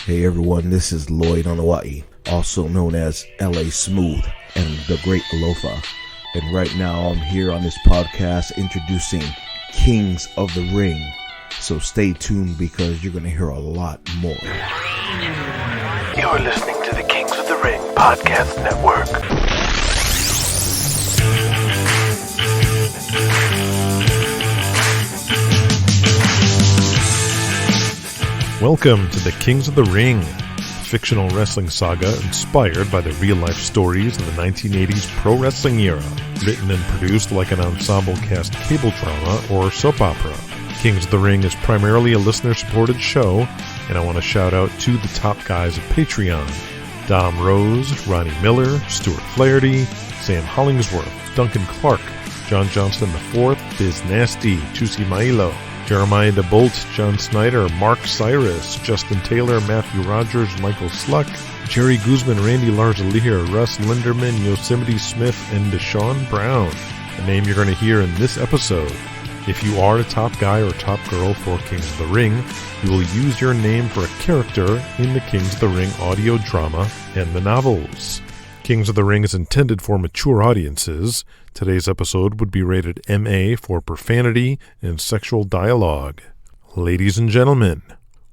Hey everyone, this is Lloyd Onawai, also known as LA Smooth and the Great Alofa. And right now I'm here on this podcast introducing Kings of the Ring. So stay tuned because you're going to hear a lot more. You are listening to the Kings of the Ring Podcast Network. Welcome to the Kings of the Ring, a fictional wrestling saga inspired by the real-life stories of the 1980s pro wrestling era, written and produced like an ensemble cast cable drama or soap opera. Kings of the Ring is primarily a listener-supported show, and I want to shout out to the top guys of Patreon: Dom Rose, Ronnie Miller, Stuart Flaherty, Sam Hollingsworth, Duncan Clark, John Johnston IV, Biz Nasty, Chusi Mailo, Jeremiah DeBolt, John Snyder, Mark Cyrus, Justin Taylor, Matthew Rogers, Michael Sluck, Jerry Guzman, Randy Larzalier, Russ Linderman, Yosemite Smith, and Deshaun Brown, the name you're going to hear in this episode. If you are a top guy or top girl for Kings of the Ring, you will use your name for a character in the Kings of the Ring audio drama and the novels. Kings of the Ring is intended for mature audiences. Today's episode would be rated MA for profanity and sexual dialogue. Ladies and gentlemen,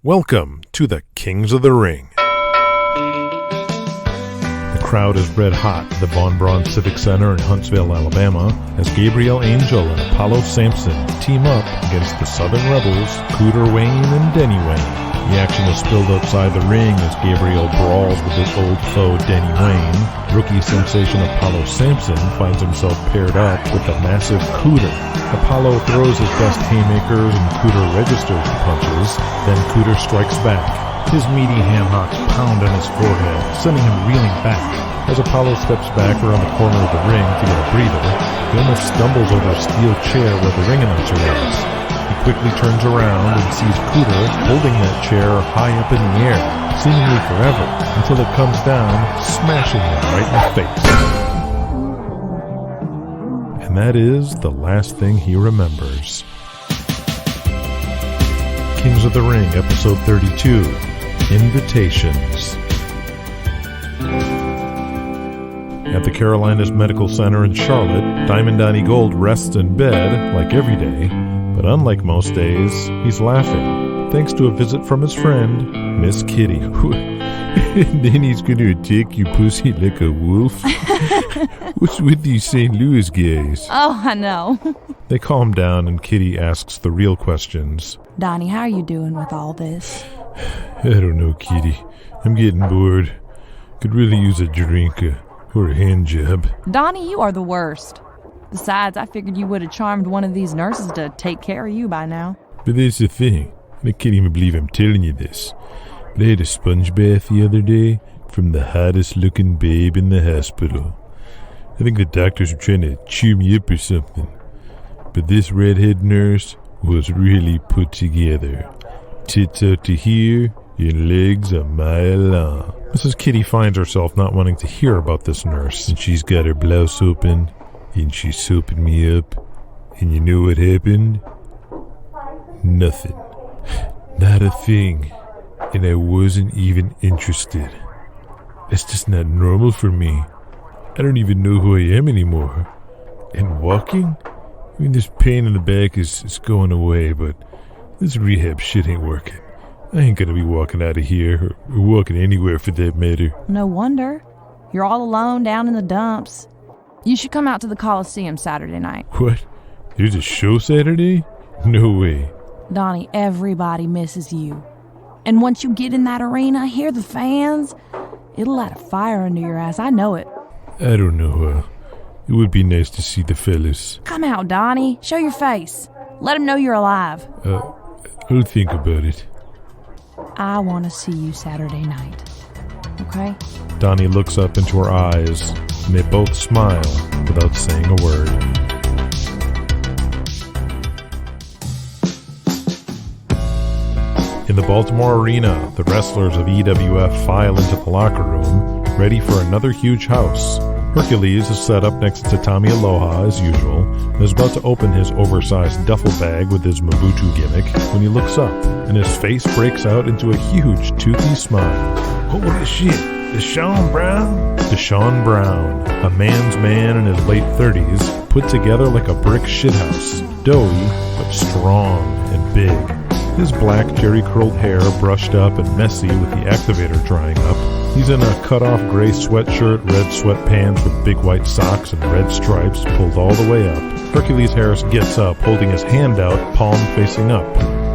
welcome to the Kings of the Ring. The crowd is red hot at the Von Braun Civic Center in Huntsville, Alabama, as Gabriel Angel and Apollo Sampson team up against the Southern Rebels, Cooter Wayne and Denny Wayne. The action is spilled outside the ring as Gabriel brawls with his old foe Denny Wayne. Rookie sensation Apollo Sampson finds himself paired up with the massive Cooter. Apollo throws his best haymakers and Cooter registers the punches. Then Cooter strikes back. His meaty ham hocks pound on his forehead, sending him reeling back. As Apollo steps back around the corner of the ring to get a breather, he almost stumbles over a steel chair where the ring announcer was. He quickly turns around and sees Cooter holding that chair high up in the air, seemingly forever, until it comes down, smashing him right in the face. And that is the last thing he remembers. Kings of the Ring, Episode 32, Invitations. At the Carolinas Medical Center in Charlotte, Diamond Donnie Gold rests in bed like every day. But unlike most days, he's laughing, thanks to a visit from his friend, Miss Kitty. And then he's going to attack your pussy like a wolf? What's with these St. Louis guys? Oh, I know. They calm down and Kitty asks the real questions. Donnie, how are you doing with all this? I don't know, Kitty. I'm getting bored. Could really use a drink or a hand job. Donnie, you are the worst. Besides, I figured you would have charmed one of these nurses to take care of you by now. But that's the thing. I can't even believe I'm telling you this. But I had a sponge bath the other day from the hottest looking babe in the hospital. I think the doctors were trying to cheer me up or something. But this redhead nurse was really put together. Tits out to here and legs a mile long. Mrs. Kitty finds herself not wanting to hear about this nurse. And she's got her blouse open. And she's soaping me up. And you know what happened? Nothing. Not a thing. And I wasn't even interested. That's just not normal for me. I don't even know who I am anymore. And walking? I mean, this pain in the back is going away, but this rehab shit ain't working. I ain't gonna be walking out of here, or walking anywhere for that matter. No wonder. You're all alone down in the dumps. You should come out to the Coliseum Saturday night. What? There's a show Saturday? No way. Donnie, everybody misses you. And once you get in that arena, hear the fans, it'll light a fire under your ass. I know it. I don't know. It would be nice to see the fellas. Come out, Donnie. Show your face. Let them know you're alive. I'll think about it. I want to see you Saturday night. Okay? Donnie looks up into her eyes, and they both smile without saying a word. In the Baltimore Arena, the wrestlers of EWF file into the locker room, ready for another huge house. Hercules is set up next to Tommy Aloha as usual and is about to open his oversized duffel bag with his Mbutu gimmick when he looks up and his face breaks out into a huge toothy smile. Holy shit, Deshaun Brown? Deshaun Brown, a man's man in his late 30s, put together like a brick shithouse, doughy but strong and big. His black jerry-curled hair brushed up and messy with the activator drying up. He's in a cut-off gray sweatshirt, red sweatpants with big white socks and red stripes pulled all the way up. Hercules Harris gets up, holding his hand out, palm facing up.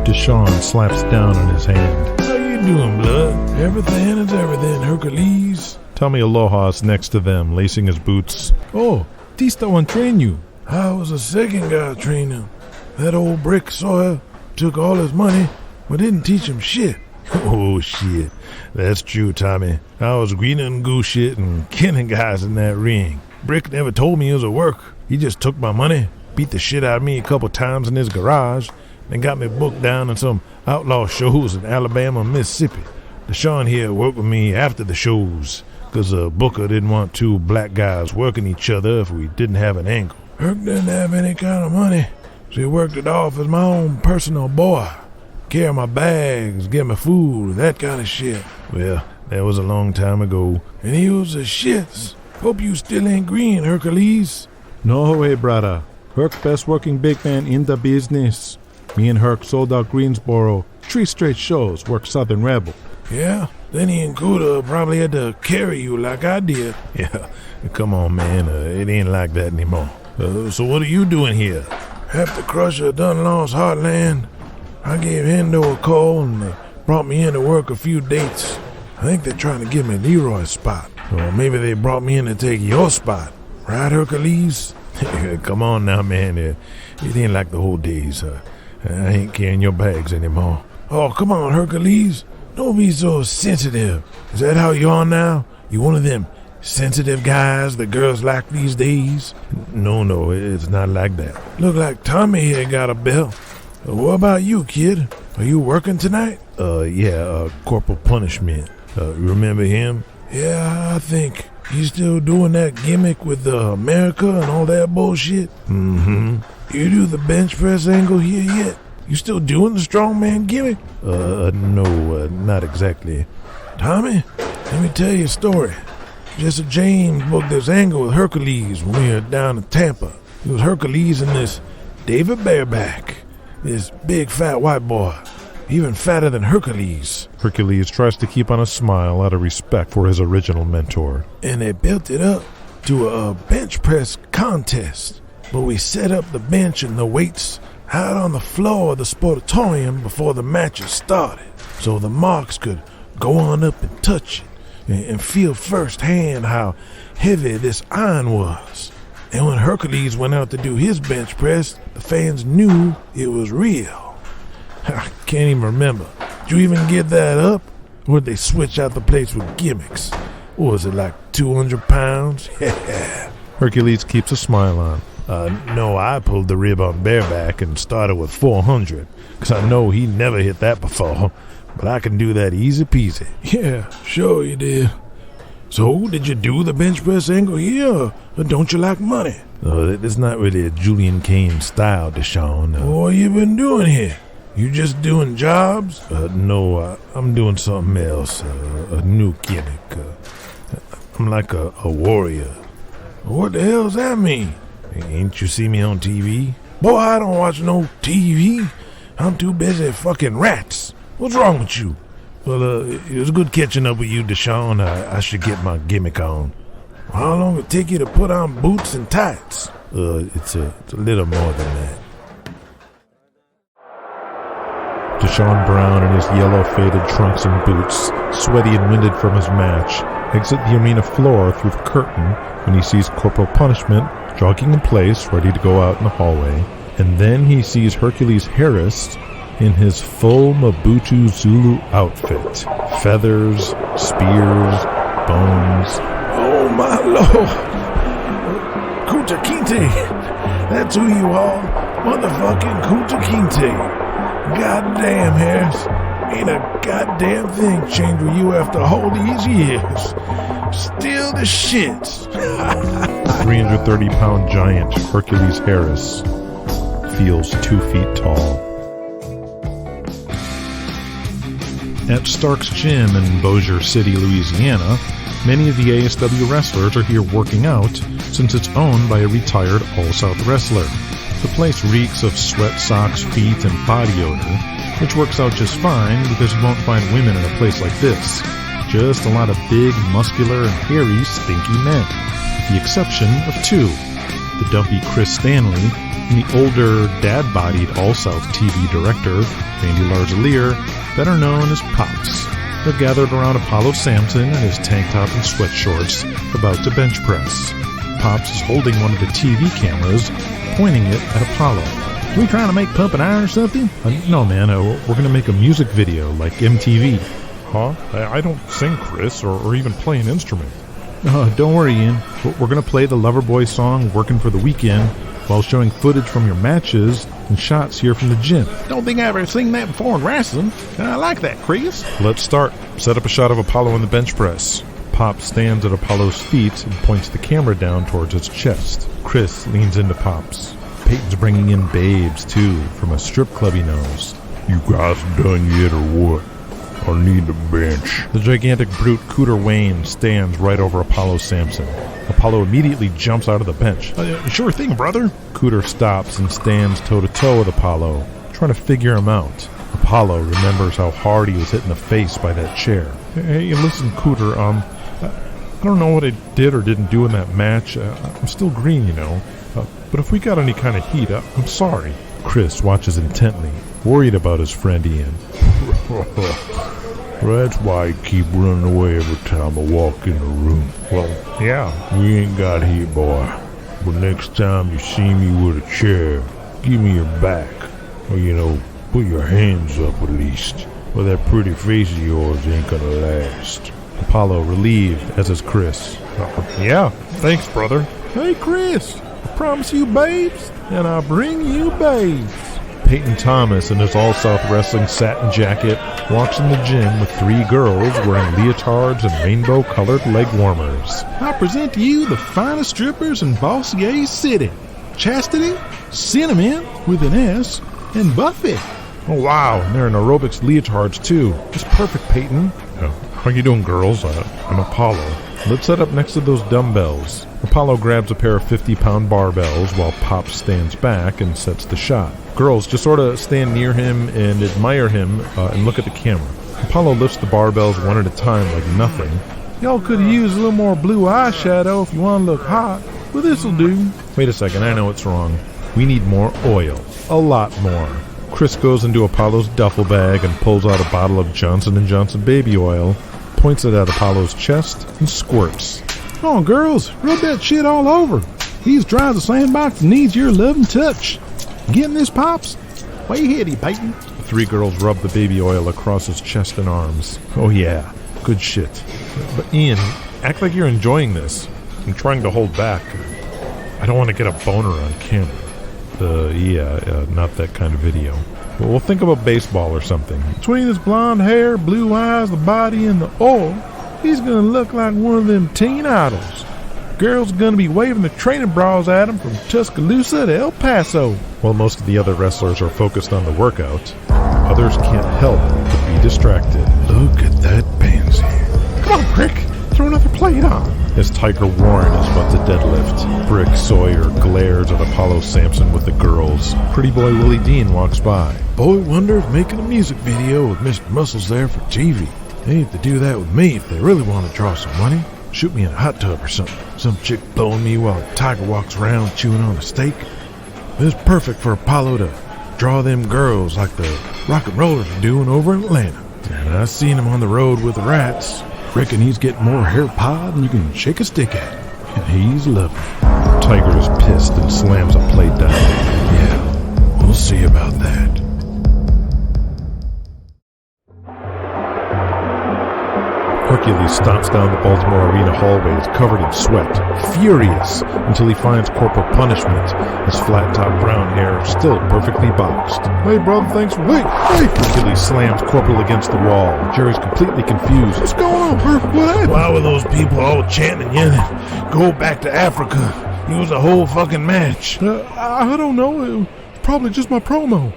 Deshaun slaps down on his hand. How you doing, blood? Everything is everything, Hercules. Tommy Aloha's next to them, lacing his boots. Oh, Tista one train you. I was the second guy train him. That old Brick Sawyer took all his money, but didn't teach him shit. Oh, shit. That's true, Tommy. I was green and goose shit and killing guys in that ring. Brick never told me he was a work. He just took my money, beat the shit out of me a couple times in his garage, and got me booked down in some outlaw shows in Alabama and Mississippi. Deshaun here worked with me after the shows, because Booker didn't want two black guys working each other if we didn't have an angle. Herc didn't have any kind of money, so he worked it off as my own personal boy. Carry my bags, get me food, that kind of shit. Well, that was a long time ago. And he was the shits. Hope you still ain't green, Hercules. No way, brother. Herc best working big man in the business. Me and Herc sold out Greensboro 3 straight shows, worked Southern Rebel. Yeah? Then he and Kuda probably had to carry you like I did. Yeah, come on, man. It ain't like that anymore. So what are you doing here? After Crusher done lost Heartland, I gave Hendo a call and they brought me in to work a few dates. I think they're trying to give me Leroy's spot. Or maybe they brought me in to take your spot. Right, Hercules? Come on now, man. It ain't like the old days. I ain't carrying your bags anymore. Oh, come on, Hercules. Don't be so sensitive. Is that how you are now? You one of them sensitive guys the girls like these days? No, it's not like that. Look like Tommy here got a belt. What about you, kid? Are you working tonight? Yeah, Corporal Punishment. Remember him? Yeah, I think. He's still doing that gimmick with America and all that bullshit? Mm-hmm. You do the bench press angle here yet? You still doing the strongman gimmick? No, not exactly. Tommy, let me tell you a story. Jesse James booked this angle with Hercules when we were down in Tampa. It was Hercules and this David Bareback. This big fat white boy, even fatter than Hercules. Hercules tries to keep on a smile out of respect for his original mentor. And they built it up to a bench press contest. But we set up the bench and the weights out on the floor of the sportatorium before the matches started, so the marks could go on up and touch it and feel firsthand how heavy this iron was. And when Hercules went out to do his bench press, the fans knew it was real. I can't even remember. Did you even get that up? Or did they switch out the plates with gimmicks? What was it, like 200 pounds? Yeah. Hercules keeps a smile on. No, I pulled the rib on Bareback and started with 400, because I know he never hit that before, but I can do that easy peasy. Yeah, sure you did. So, did you do the bench press angle here, or don't you like money? It's not really a Julian Cain style, Deshaun. What you been doing here? You just doing jobs? No, I'm doing something else, a new gimmick. I'm like a warrior. What the hell's that mean? Ain't you see me on TV? Boy, I don't watch no TV. I'm too busy fucking rats. What's wrong with you? Well, it was good catching up with you, Deshaun. I should get my gimmick on. How long it take you to put on boots and tights? It's a little more than that. Deshaun Brown in his yellow faded trunks and boots, sweaty and winded from his match, exit the arena floor through the curtain when he sees Corporal Punishment jogging in place, ready to go out in the hallway. And then he sees Hercules Harris in his full Mbutu Zulu outfit. Feathers, spears, bones. Oh my lord! Kunta Kinte! That's who you are! Motherfucking Kunta Kinte! Goddamn, Harris. Ain't a goddamn thing changed with you after all these years. Still the shits. 330-pound giant Hercules Harris feels 2 feet tall. At Stark's Gym in Bossier City, Louisiana, many of the ASW wrestlers are here working out since it's owned by a retired All-South wrestler. The place reeks of sweat, socks, feet, and body odor, which works out just fine because you won't find women in a place like this. Just a lot of big, muscular, and hairy, stinky men, with the exception of 2. The dumpy Criss Stanley and the older, dad-bodied All-South TV director, Randy Larzalier, better known as Pops. They're gathered around Apollo Sampson in his tank top and sweat shorts, about to bench press. Pops is holding one of the TV cameras, pointing it at Apollo. We trying to make pumping iron or something? No, man, we're going to make a music video like MTV. Huh? I don't sing, Chris, or even play an instrument. Don't worry, Ian. We're going to play the Loverboy song, Working for the Weekend, while showing footage from your matches and shots here from the gym. Don't think I ever seen that before in wrestling. I like that, Chris. Let's start. Set up a shot of Apollo in the bench press. Pop stands at Apollo's feet and points the camera down towards his chest. Criss leans into Pops. Peyton's bringing in babes, too, from a strip club he knows. You guys done yet or what? I need the bench. The gigantic brute Cooter Wayne stands right over Apollo Sampson. Apollo immediately jumps out of the bench. Sure thing, brother. Cooter stops and stands toe-to-toe with Apollo, trying to figure him out. Apollo remembers how hard he was hit in the face by that chair. Hey, listen, Cooter, I don't know what I did or didn't do in that match. I'm still green, you know. But if we got any kind of heat, I'm sorry. Criss watches intently, worried about his friend Ian. That's why I keep running away every time I walk in the room. Well, yeah. We ain't got heat, boy. But next time you see me with a chair, give me your back. Or, put your hands up at least. Or that pretty face of yours ain't gonna last. Apollo relieved, as is Criss. Yeah, thanks, brother. Hey, Chris, I promise you babes, and I'll bring you babes. Peyton Thomas, in his All-South Wrestling satin jacket, walks in the gym with 3 girls wearing leotards and rainbow-colored leg warmers. I present to you the finest strippers in Bossier City. Chastity, Cinnamon, with an S, and Buffy. Oh, wow, and they're in aerobics leotards, too. It's perfect, Peyton. How you doing, girls? I'm Apollo. Let's set up next to those dumbbells. Apollo grabs a pair of 50-pound barbells while Pop stands back and sets the shot. Girls, just sort of stand near him and admire him and look at the camera. Apollo lifts the barbells one at a time like nothing. Y'all could use a little more blue eyeshadow if you want to look hot, but this'll do. Wait a second, I know what's wrong. We need more oil. A lot more. Criss goes into Apollo's duffel bag and pulls out a bottle of Johnson & Johnson baby oil, points it at Apollo's chest, and squirts. Come on, girls, rub that shit all over. He's dry as a sandbox and needs your loving touch. Getting this, Pops? Way ahead, Peyton. The 3 girls rub the baby oil across his chest and arms. Oh yeah, good shit. But Ian, act like you're enjoying this. I'm trying to hold back. I don't want to get a boner on camera. Not that kind of video. Well, we'll think about baseball or something. Between his blonde hair, blue eyes, the body, and the oil, he's gonna look like one of them teen idols. Girls are gonna be waving their training bras at him from Tuscaloosa to El Paso. While most of the other wrestlers are focused on the workout, others can't help but be distracted. Look at that pansy. Come on, Brick, throw another plate on. As Tiger Warren is about to deadlift, Brick Sawyer glares at Apollo Sampson with the girls. Pretty boy Willie Dean walks by. Boy Wonder's making a music video with Mr. Muscles there for TV. They need to do that with me if they really want to draw some money. Shoot me in a hot tub or something. Some chick blowing me while Tiger walks around chewing on a steak. It's perfect for Apollo to draw them girls like the rock and rollers are doing over in Atlanta. And I seen him on the road with the rats. Reckon he's getting more hair pie than you can shake a stick at. And he's loving it. Tiger is pissed and slams a plate down. Yeah, we'll see about that. Hercules stomps down the Baltimore Arena hallways covered in sweat, furious, until he finds Corporal punishment, his flat-top brown hair still perfectly boxed. Hey, brother, thanks for... Hey! Hercules slams Corporal against the wall. Jerry's completely confused. What's going on, Herc? What happened? Why were those people all chanting and yelling, "Go back to Africa"? It was a whole fucking match. I don't know. It was probably just my promo.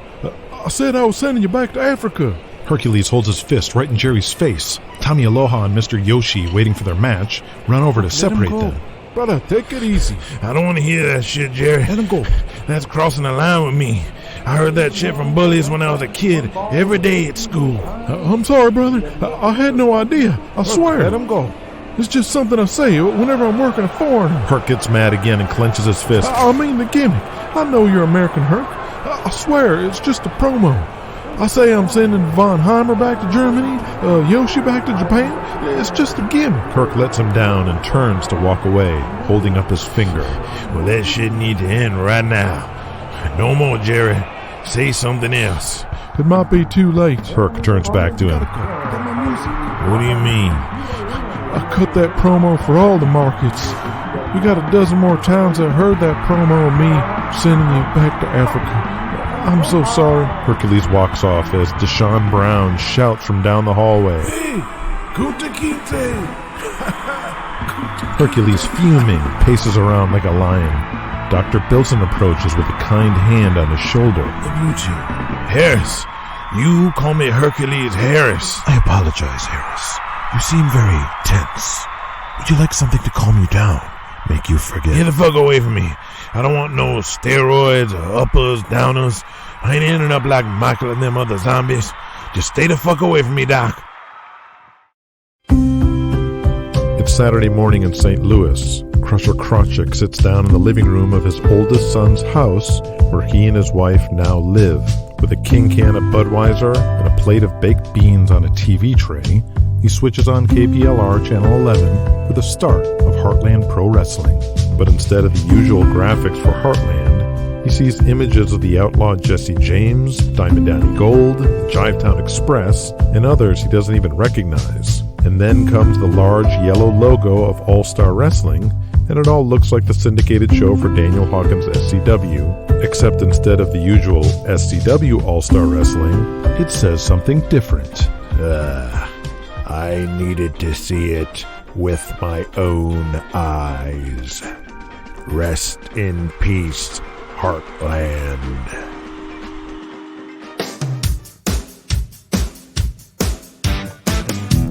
I said I was sending you back to Africa. Hercules holds his fist right in Jerry's face. Tommy Aloha and Mr. Yoshi, waiting for their match, run over to separate them. Brother, take it easy. I don't want to hear that shit, Jerry. Let him go. That's crossing the line with me. I heard that shit from bullies when I was a kid, every day at school. I'm sorry, brother. I had no idea. I swear. Let him go. It's just something I say whenever I'm working a foreigner. Herc gets mad again and clenches his fist. I mean the gimmick. I know you're American, Herc. I swear, it's just a promo. I say I'm sending Von Heimer back to Germany, Yoshi back to Japan. It's just a gimmick. Herc lets him down and turns to walk away, holding up his finger. Well, that shit needs to end right now. No more, Jerry. Say something else. It might be too late. Herc turns back to him. What do you mean? I cut that promo for all the markets. We got a dozen more towns that heard that promo of me sending you back to Africa. I'm so sorry. Hercules walks off as Deshaun Brown shouts from down the hallway. Hey, Kuta Kinte! Hercules, fuming, paces around like a lion. Dr. Bilson approaches with a kind hand on his shoulder. Mbutu. Harris. You call me Hercules Harris. I apologize, Harris. You seem very tense. Would you like something to calm you down? Make you forget? Get the fuck away from me. I don't want no steroids or uppers, downers. I ain't ending up like Michael and them other zombies. Just stay the fuck away from me, Doc. It's Saturday morning in St. Louis. Crusher Krawczyk sits down in the living room of his oldest son's house, where he and his wife now live. With a king can of Budweiser and a plate of baked beans on a TV tray, he switches on KPLR Channel 11 for the start of Heartland Pro-Wrestling. But instead of the usual graphics for Heartland, he sees images of the outlaw Jesse James, Diamond Danny Gold, Jivetown Express, and others he doesn't even recognize. And then comes the large yellow logo of All-Star Wrestling, and it all looks like the syndicated show for Daniel Hawkins' SCW, except instead of the usual SCW All-Star Wrestling, it says something different. I needed to see it with my own eyes. Rest in peace, Heartland.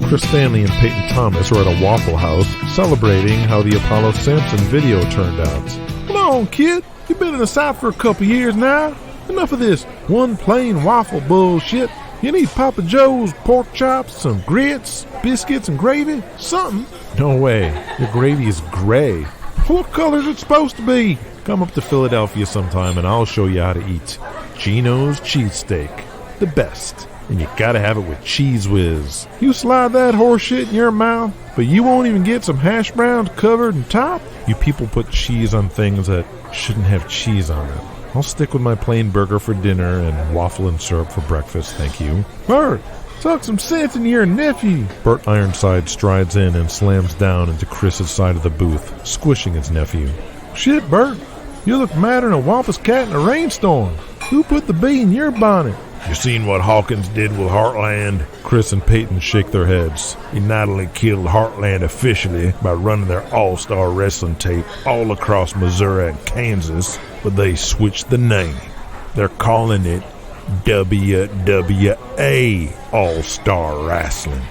Criss Stanley and Peyton Thomas are at a Waffle House celebrating how the Apollo Sampson video turned out. Come on, kid. You've been in the South for a couple years now. Enough of this one plain waffle bullshit. You need Papa Joe's pork chops, some grits, biscuits, and gravy. Something. No way. Your gravy is gray. What color's it supposed to be? Come up to Philadelphia sometime and I'll show you how to eat. Geno's cheesesteak. The best. And you gotta have it with Cheese Whiz. You slide that horse shit in your mouth, but you won't even get some hash browns covered and topped? You people put cheese on things that shouldn't have cheese on it. I'll stick with my plain burger for dinner and waffle and syrup for breakfast, thank you. Burt, talk some sense into your nephew. Burt Ironside strides in and slams down into Chris's side of the booth, squishing his nephew. Shit, Burt, you look madder than a wampus cat in a rainstorm. Who put the bee in your bonnet? You seen what Hawkins did with Heartland? Criss and Peyton shake their heads. He not only killed Heartland officially by running their all-star wrestling tape all across Missouri and Kansas, but they switched the name. They're calling it WWA All-Star Wrestling.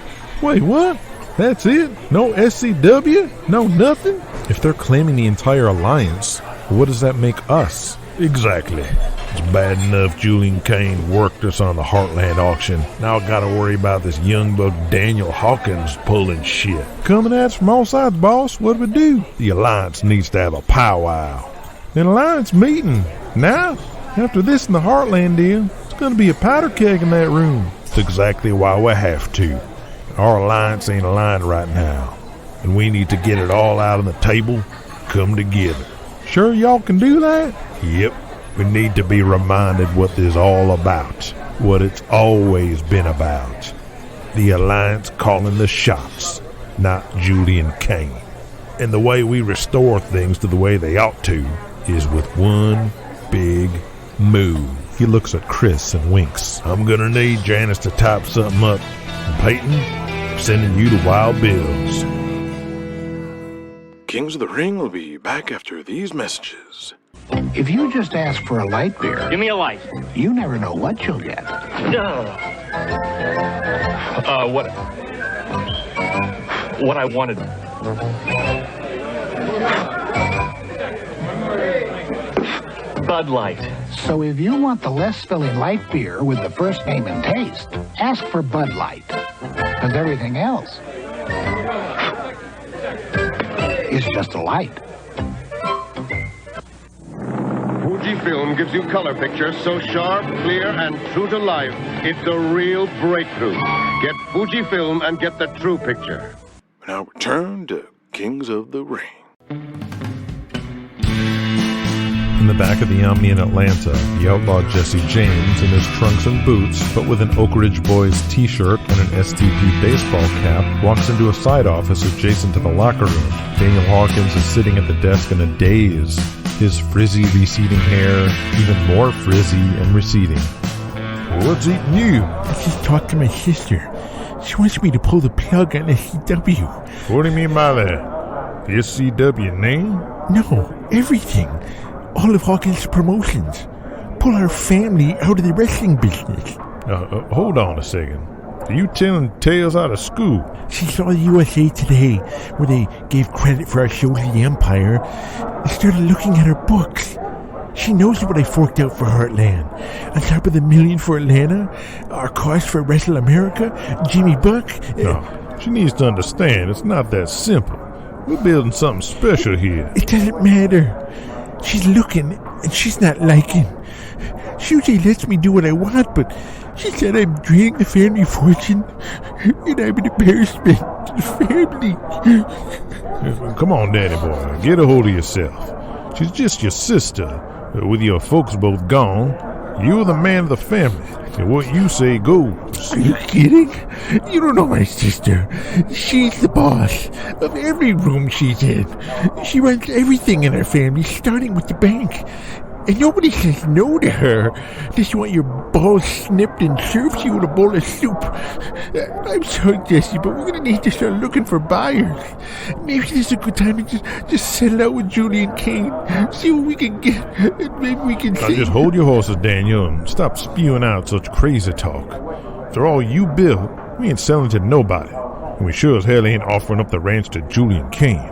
Wait, what? That's it? No SCW? No nothing? If they're claiming the entire alliance, what does that make us? Exactly. It's bad enough Julian Cain worked us on the Heartland auction. Now I gotta worry about this young buck Daniel Hawkins pulling shit. Coming at us from all sides, boss. What do we do? The alliance needs to have a powwow. An alliance meeting? Now? After this and the Heartland deal, it's gonna be a powder keg in that room. That's exactly why we have to. Our alliance ain't aligned right now, and we need to get it all out on the table, come together. Sure y'all can do that? Yep. We need to be reminded what this is all about, what it's always been about. The Alliance calling the shots, not Julian Cain. And the way we restore things to the way they ought to is with one big move. He looks at Criss and winks. I'm gonna need Janice to type something up. And Peyton, I'm sending you to Wild Bill's. Kings of the Ring will be back after these messages. If you just ask for a light beer, Give me a light. you never know what you'll get. What I wanted. Bud Light. So if you want the less filling light beer with the first name and taste, ask for Bud Light. Because everything else is just a light. Fujifilm gives you color pictures so sharp, clear, and true to life. It's a real breakthrough. Get Fujifilm and get the true picture. Now return to Kings of the Ring. In the back of the Omni in Atlanta, the outlaw Jesse James, in his trunks and boots, but with an Oak Ridge Boys t-shirt and an STP baseball cap, walks into a side office adjacent to the locker room. Daniel Hawkins is sitting at the desk in a daze, his frizzy, receding hair even more frizzy and receding. What's eating you? I just talked to my sister. She wants me to pull the plug on SCW. What do you mean by that? The SCW name? No, everything. All of Hawkins' promotions. Pull our family out of the wrestling business. Hold on a second. Are you telling tales out of school? She saw the USA Today, where they gave credit for our shows to the Empire, and started looking at her books. She knows what I forked out for Heartland. On top of the $1 million for Atlanta, our cost for Wrestle America, Jimmy Buck. No, she needs to understand it's not that simple. We're building something special here. It doesn't matter. She's looking, and she's not liking. She usually lets me do what I want, but she said I'm draining the family fortune, and I'm an embarrassment to the family. Come on, Daddy boy, get a hold of yourself. She's just your sister. With your folks both gone, you're the man of the family, and what you say goes. Are you kidding? You don't know my sister. She's the boss of every room she's in. She runs everything in our family, starting with the bank. And nobody says no to her unless you want your balls snipped and serves you in a bowl of soup. I'm sorry, Jesse, but we're going to need to start looking for buyers. Maybe this is a good time to just settle out with Julian Cain, see what we can get, and maybe we can Now just hold your horses, Daniel, and stop spewing out such crazy talk. After all you built, we ain't selling to nobody, and we sure as hell ain't offering up the ranch to Julian Cain.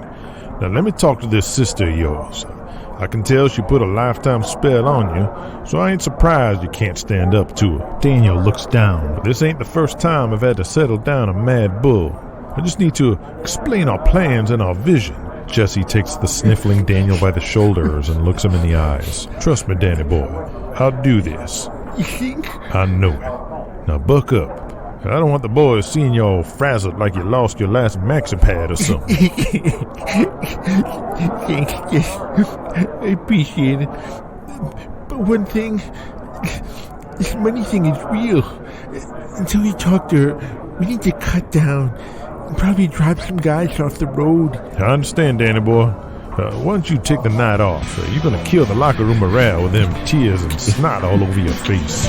Now let me talk to this sister of yours. I can tell she put a lifetime spell on you, so I ain't surprised you can't stand up to her. Daniel looks down. But this ain't the first time I've had to settle down a mad bull. I just need to explain our plans and our vision. Jesse takes the sniffling Daniel by the shoulders and looks him in the eyes. Trust me, Danny boy, I'll do this. You think? I know it. Now buck up. I don't want the boys seeing you all frazzled like you lost your last maxi pad or something. Thanks, yes. I appreciate it. But one thing, this money thing is real. Until we talk to her, we need to cut down and probably drive some guys off the road. I understand, Danny boy. Why don't you take the night off? You're going to kill the locker room morale with them tears and snot all over your face.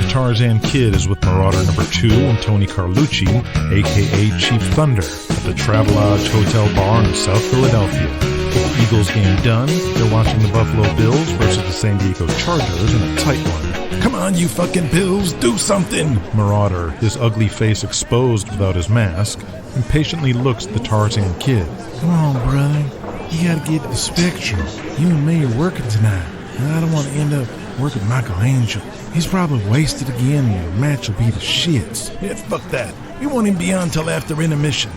Tarzan Kid is with Marauder number 2 and Tony Carlucci, a.k.a. Chief Thunder, at the Travelodge Hotel Bar in South Philadelphia. With the Eagles game done, they're watching the Buffalo Bills versus the San Diego Chargers in a tight one. Come on, you fucking Bills, do something! Marauder, his ugly face exposed without his mask, impatiently looks at the Tarzan Kid. Come on, brother. You gotta get to the spectrum. You and me are working tonight, and I don't want to end up working Michael Angel. He's probably wasted again, and the match will be the shits. Yeah, fuck that. We won't even be on till after intermission.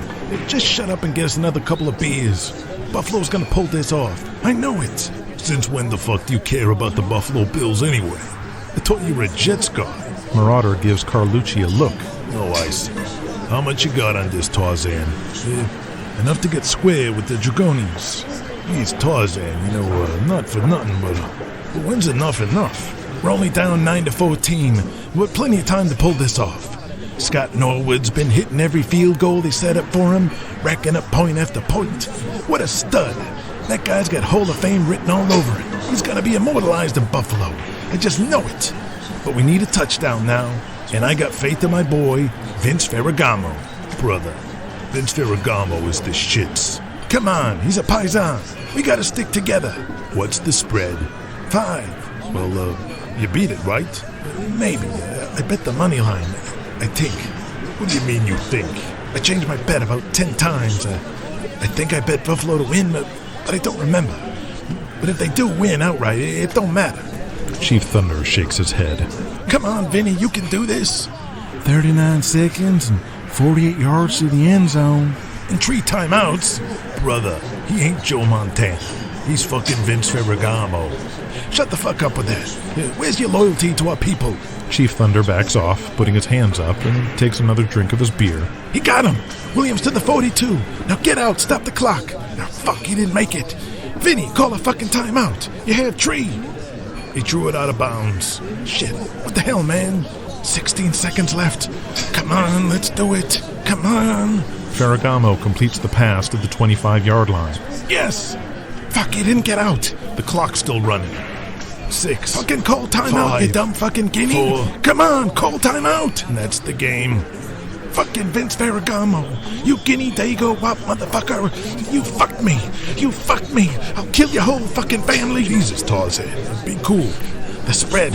Just shut up and get us another couple of beers. Buffalo's gonna pull this off. I know it. Since when the fuck do you care about the Buffalo Bills anyway? I thought you were a Jets guy. Marauder gives Carlucci a look. Oh, I see. How much you got on this, Tarzan? Enough to get square with the Dragonians. He's Tarzan, not for nothing, but when's enough enough? We're only down 9-14. With plenty of time to pull this off. Scott Norwood's been hitting every field goal they set up for him, racking up point after point. What a stud. That guy's got Hall of Fame written all over it. He's gonna be immortalized in Buffalo. I just know it. But we need a touchdown now, and I got faith in my boy, Vince Ferragamo. Brother, Vince Ferragamo is the shits. Come on, he's a paisan. We gotta stick together. What's the spread? 5. Well, you beat it, right? Maybe. I bet the money line. I think. What do you mean you think? I changed my bet about 10 times. I think I bet Buffalo to win, but I don't remember. But if they do win outright, it don't matter. Chief Thunder shakes his head. Come on, Vinny, you can do this. 39 seconds and 48 yards to the end zone. And 3 timeouts. Brother, he ain't Joe Montana. He's fucking Vince Ferragamo. Shut the fuck up with that. Where's your loyalty to our people? Chief Thunder backs off, putting his hands up, and takes another drink of his beer. He got him! Williams to the 42. Now get out, stop the clock. Now fuck, he didn't make it. Vinny, call a fucking timeout. You have 3. He threw it out of bounds. Shit, what the hell, man? 16 seconds left. Come on, let's do it. Come on. Ferragamo completes the pass to the 25-yard line. Yes! Fuck, he didn't get out. The clock's still running. 6. Fucking call timeout, 5, you dumb fucking guinea. 4. Come on, call timeout. And that's the game. Fucking Vince Ferragamo. You guinea dago wop motherfucker. You fucked me. You fucked me. I'll kill your whole fucking family. Jesus, Tarzan. Be cool. The spread.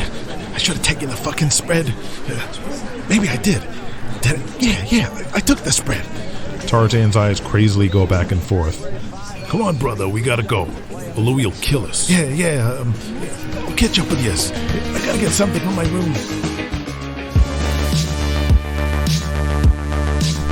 I should have taken the fucking spread. Maybe I did. Did I? Yeah, I took the spread. Tarzan's eyes crazily go back and forth. Come on, brother, we gotta go. Louis will kill us. Yeah. I'll catch up with you. I gotta get something on my room.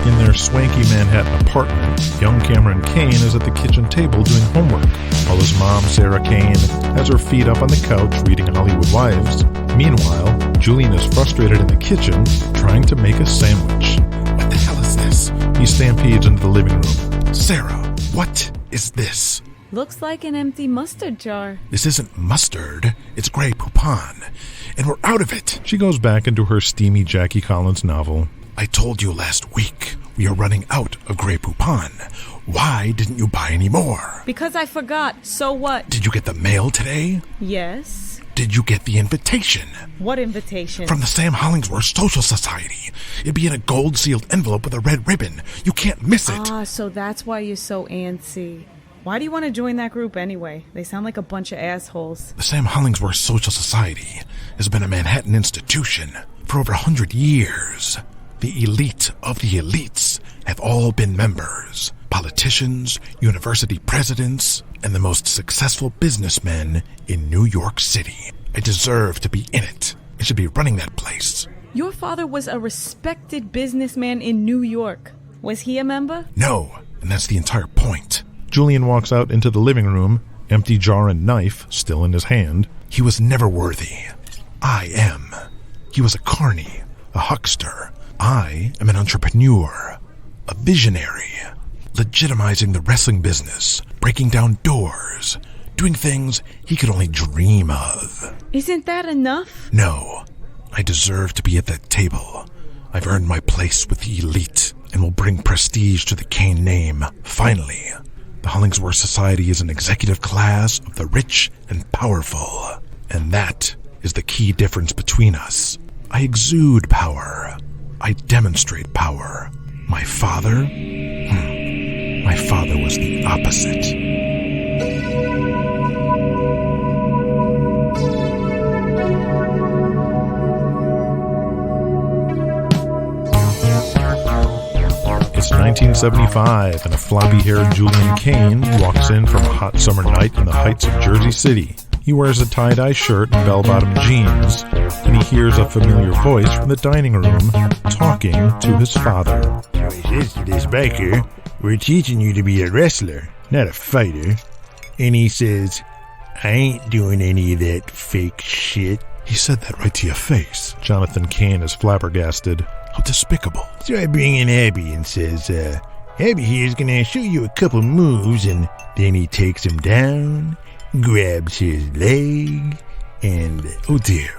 In their swanky Manhattan apartment, young Cameron Cain is at the kitchen table doing homework, while his mom, Sarah Cain, has her feet up on the couch reading Hollywood Wives. Meanwhile, Julian is frustrated in the kitchen, trying to make a sandwich. What the hell is this? He stampedes into the living room. Sarah, what is this? Looks like an empty mustard jar. This isn't mustard, it's Grey Poupon, and we're out of it. She goes back into her steamy Jackie Collins novel. I told you last week we are running out of Grey Poupon. Why didn't you buy any more? Because I forgot. So what? Did you get the mail today? Yes. Did you get the invitation? What invitation? From the Sam Hollingsworth Social Society. It'd be in a gold-sealed envelope with a red ribbon. You can't miss it. Ah, so that's why you're so antsy. Why do you want to join that group anyway? They sound like a bunch of assholes. The Sam Hollingsworth Social Society has been a Manhattan institution for over 100 years. The elite of the elites have all been members. Politicians, university presidents, and the most successful businessmen in New York City. I deserve to be in it. I should be running that place. Your father was a respected businessman in New York. Was he a member? No, and that's the entire point. Julian walks out into the living room, empty jar and knife still in his hand. He was never worthy. I am. He was a carny, a huckster. I am an entrepreneur, a visionary, legitimizing the wrestling business, breaking down doors, doing things he could only dream of. Isn't that enough? No, I deserve to be at that table. I've earned my place with the elite and will bring prestige to the Cain name. Finally, the Hollingsworth Society is an executive class of the rich and powerful, and that is the key difference between us. I exude power. I demonstrate power. My father? My father was the opposite. It's 1975, and a floppy-haired Julian Cain walks in from a hot summer night in the heights of Jersey City. He wears a tie-dye shirt and bell-bottom jeans, and he hears a familiar voice from the dining room talking to his father. So he says to this biker, "We're teaching you to be a wrestler, not a fighter." And he says, "I ain't doing any of that fake shit." He said that right to your face. Jonathan Cain is flabbergasted. How despicable. So I bring in Abby and says, Abby here's gonna show you a couple moves, and then he takes him down, grabs his leg, and oh dear,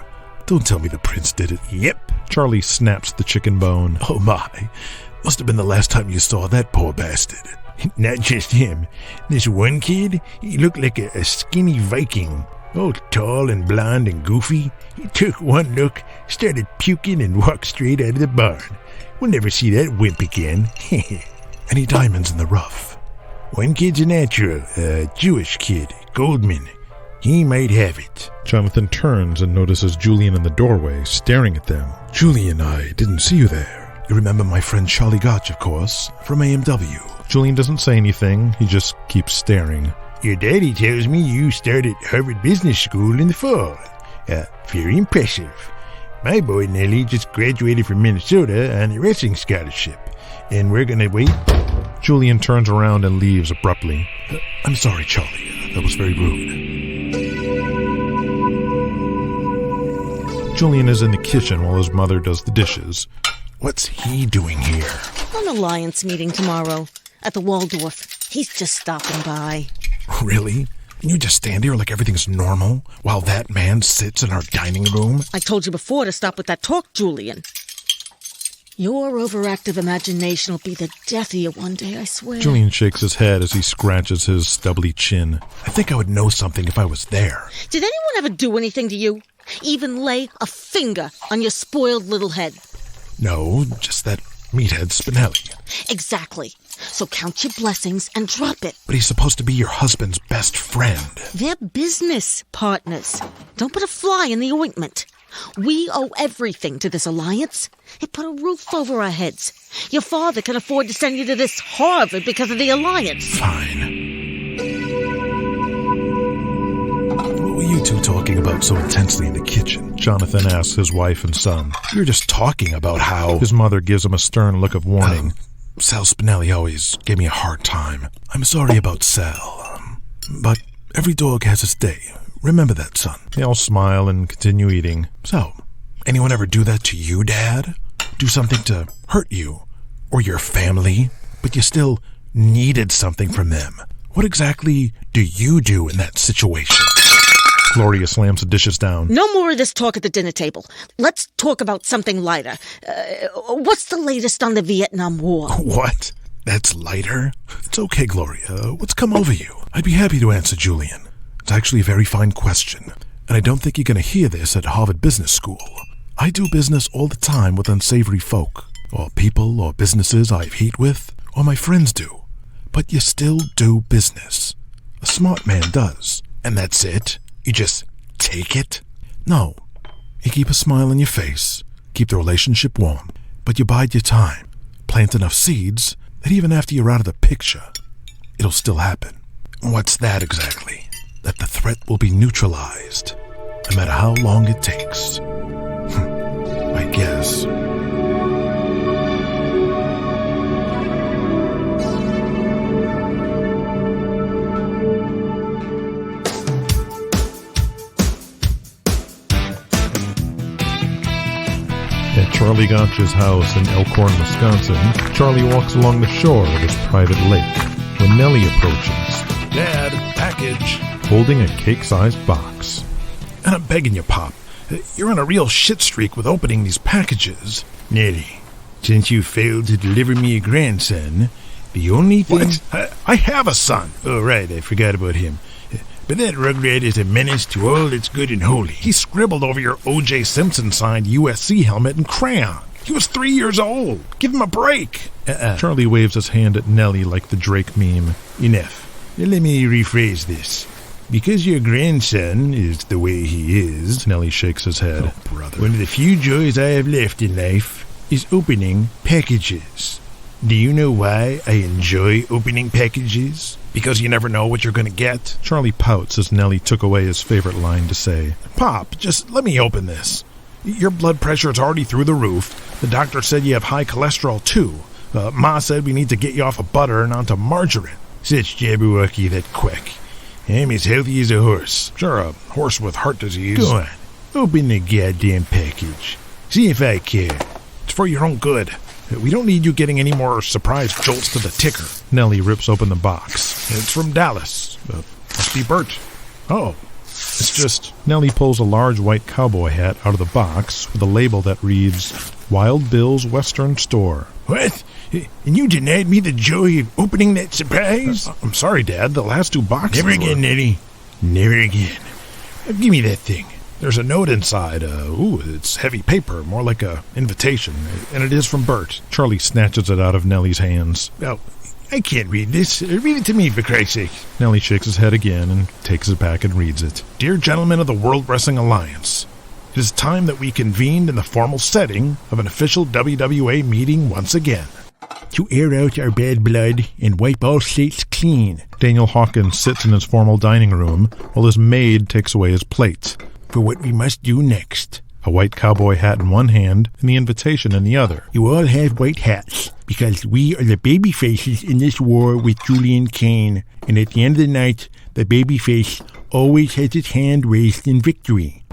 Don't tell me the prince did it. Yep. Charlie snaps the chicken bone. Oh my. Must have been the last time you saw that poor bastard. Not just him. This one kid, he looked like a skinny Viking. All tall and blonde and goofy. He took one look, started puking, and walked straight out of the barn. We'll never see that wimp again. Any diamonds in the rough? One kid's a natural, a Jewish kid, Goldman. He might have it. Jonathan turns and notices Julian in the doorway, staring at them. Julian, I didn't see you there. You remember my friend Charlie Gotch, of course, from AMW. Julian doesn't say anything. He just keeps staring. Your daddy tells me you started Harvard Business School in the fall. Very impressive. My boy Nelly just graduated from Minnesota on a wrestling scholarship. And we're gonna wait. Julian turns around and leaves abruptly. I'm sorry, Charlie. That was very rude. Julian is in the kitchen while his mother does the dishes. What's he doing here? An alliance meeting tomorrow at the Waldorf. He's just stopping by. Really? And you just stand here like everything's normal while that man sits in our dining room? I told you before to stop with that talk, Julian. Your overactive imagination will be the death of you one day, I swear. Julian shakes his head as he scratches his stubbly chin. I think I would know something if I was there. Did anyone ever do anything to you? Even lay a finger on your spoiled little head? No, just that meathead Spinelli. Exactly. So count your blessings and drop it. But he's supposed to be your husband's best friend. They're business partners. Don't put a fly in the ointment. We owe everything to this alliance. It put a roof over our heads. Your father can afford to send you to this Harvard because of the alliance. Fine. What were you two talking about so intensely in the kitchen? Jonathan asks his wife and son. You were just talking about how... His mother gives him a stern look of warning. Sal Spinelli always gave me a hard time. I'm sorry about Sal. But every dog has its day. Remember that, son. They all smile and continue eating. So, anyone ever do that to you, Dad? Do something to hurt you or your family, but you still needed something from them? What exactly do you do in that situation? Gloria slams the dishes down. No more of this talk at the dinner table. Let's talk about something lighter. What's the latest on the Vietnam War? What? That's lighter? It's okay, Gloria. What's come over you? I'd be happy to answer, Julian. It's actually a very fine question, and I don't think you're going to hear this at Harvard Business School. I do business all the time with unsavory folk, or people or businesses I have heat with, or my friends do. But you still do business. A smart man does. And that's it? You just take it? No. You keep a smile on your face, keep the relationship warm, but you bide your time. Plant enough seeds that even after you're out of the picture, it'll still happen. What's that exactly? That the threat will be neutralized, no matter how long it takes. I guess. At Charlie Gotch's house in Elkhorn, Wisconsin, Charlie walks along the shore of his private lake when Nellie approaches. Dad, package. Holding a cake-sized box. And I'm begging you, Pop. You're on a real shit streak with opening these packages. Nellie, since you failed to deliver me a grandson, the only thing... What? I have a son. Oh, right, I forgot about him. But that rugrat is a menace to all that's good and holy. He scribbled over your O.J. Simpson-signed USC helmet in crayon. He was 3 years old. Give him a break. Charlie waves his hand at Nellie like the Drake meme. Enough. Now let me rephrase this. Because your grandson is the way he is, Nellie shakes his head. Oh, brother. One of the few joys I have left in life is opening packages. Do you know why I enjoy opening packages? Because you never know what you're going to get. Charlie pouts as Nellie took away his favorite line to say. Pop, just let me open this. Your blood pressure is already through the roof. The doctor said you have high cholesterol, too. Ma said we need to get you off of butter and onto margarine. Such Jabberwocky that quack. I'm as healthy as a horse. Sure, a horse with heart disease. Go on. Open the goddamn package. See if I care. It's for your own good. We don't need you getting any more surprise jolts to the ticker. Nellie rips open the box. It's from Dallas. Must be Burt. Oh, It's just Nellie pulls a large white cowboy hat out of the box with a label that reads Wild Bill's Western Store. What? And you denied me the joy of opening that surprise? I'm sorry, Dad. The last 2 boxes Never again, Eddie. Never again. Give me that thing. There's a note inside. It's heavy paper, more like a invitation. And it is from Burt. Charlie snatches it out of Nellie's hands. Oh, I can't read this. Read it to me, for Christ's sake. Nellie shakes his head again and takes it back and reads it. Dear gentlemen of the World Wrestling Alliance, it is time that we convened in the formal setting of an official WWA meeting once again. To air out our bad blood and wipe all slates clean. Daniel Hawkins sits in his formal dining room while his maid takes away his plate. For what we must do next. A white cowboy hat in one hand and the invitation in the other. You all have white hats because we are the baby faces in this war with Julian Cain. And at the end of the night, the baby face always has its hand raised in victory.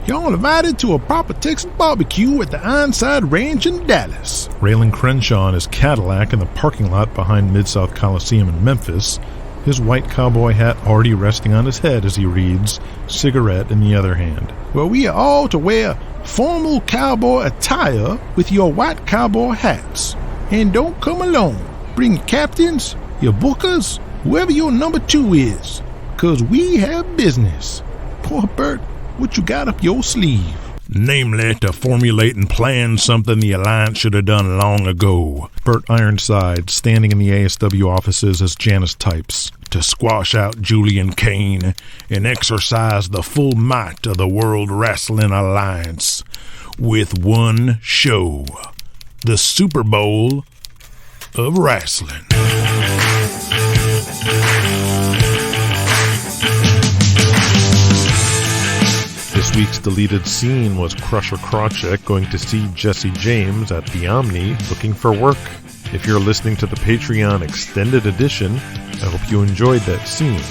Y'all invited to a proper Texas barbecue at the Ironside Ranch in Dallas. Raylan Crenshaw in his Cadillac in the parking lot behind Mid-South Coliseum in Memphis, his white cowboy hat already resting on his head as he reads, cigarette in the other hand. Well, we are all to wear formal cowboy attire with your white cowboy hats. And don't come alone. Bring your captains, your bookers, whoever your number 2 is. 'Cause we have business. Poor Burt. What you got up your sleeve? Namely, to formulate and plan something the Alliance should have done long ago. Burt Ironside, standing in the ASW offices as Janice types. To squash out Julian Cain and exercise the full might of the World Wrestling Alliance with one show. The Super Bowl of Wrestling. This week's deleted scene was Crusher Krawcheck going to see Jesse James at the Omni looking for work. If you're listening to the Patreon Extended Edition, I hope you enjoyed that scene.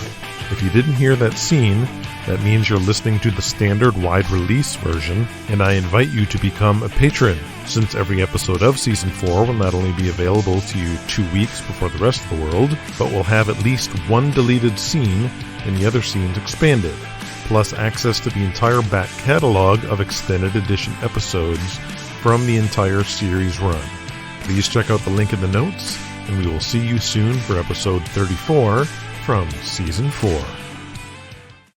If you didn't hear that scene, that means you're listening to the standard wide release version, and I invite you to become a patron, since every episode of Season 4 will not only be available to you 2 weeks before the rest of the world, but will have at least one deleted scene and the other scenes expanded, plus access to the entire back catalog of extended edition episodes from the entire series run. Please check out the link in the notes, and we will see you soon for episode 34 from Season 4.